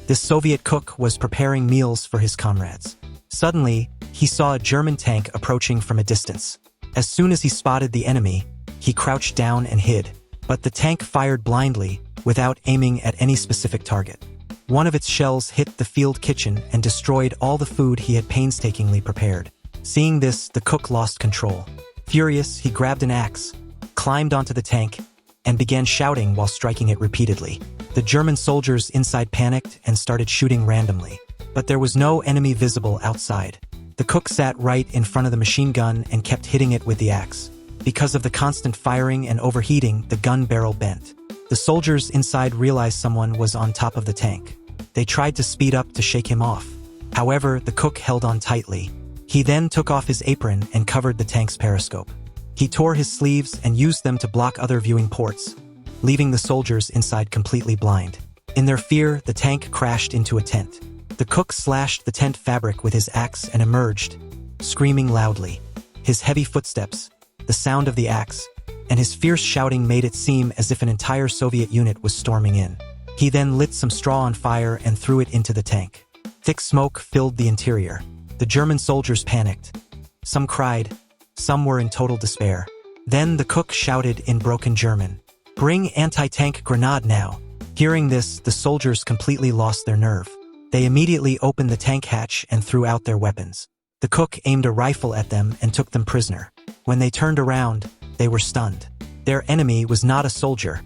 This Soviet cook was preparing meals for his comrades. Suddenly, he saw a German tank approaching from a distance. As soon as he spotted the enemy, he crouched down and hid. But the tank fired blindly, without aiming at any specific target. One of its shells hit the field kitchen and destroyed all the food he had painstakingly prepared. Seeing this, the cook lost control. Furious, he grabbed an axe, climbed onto the tank, and began shouting while striking it repeatedly. The German soldiers inside panicked and started shooting randomly. But there was no enemy visible outside. The cook sat right in front of the machine gun and kept hitting it with the axe. Because of the constant firing and overheating, the gun barrel bent. The soldiers inside realized someone was on top of the tank. They tried to speed up to shake him off. However, the cook held on tightly. He then took off his apron and covered the tank's periscope. He tore his sleeves and used them to block other viewing ports, leaving the soldiers inside completely blind. In their fear, the tank crashed into a tent. The cook slashed the tent fabric with his axe and emerged, screaming loudly. His heavy footsteps, the sound of the axe, and his fierce shouting made it seem as if an entire Soviet unit was storming in. He then lit some straw on fire and threw it into the tank. Thick smoke filled the interior. The German soldiers panicked. Some cried. Some were in total despair. Then the cook shouted in broken German, "Bring anti-tank grenade now." Hearing this, the soldiers completely lost their nerve. They immediately opened the tank hatch and threw out their weapons. The cook aimed a rifle at them and took them prisoner. When they turned around, they were stunned. Their enemy was not a soldier,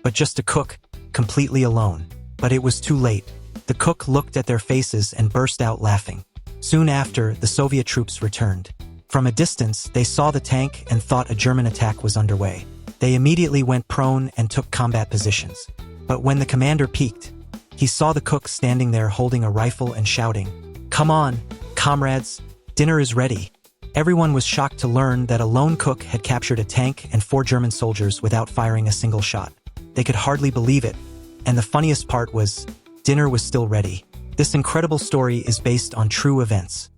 but just a cook, completely alone. But it was too late. The cook looked at their faces and burst out laughing. Soon after, the Soviet troops returned. From a distance, they saw the tank and thought a German attack was underway. They immediately went prone and took combat positions. But when the commander peeked, he saw the cook standing there holding a rifle and shouting, "Come on, comrades, dinner is ready." Everyone was shocked to learn that a lone cook had captured a tank and 4 German soldiers without firing a single shot. They could hardly believe it, and the funniest part was, dinner was still ready. This incredible story is based on true events.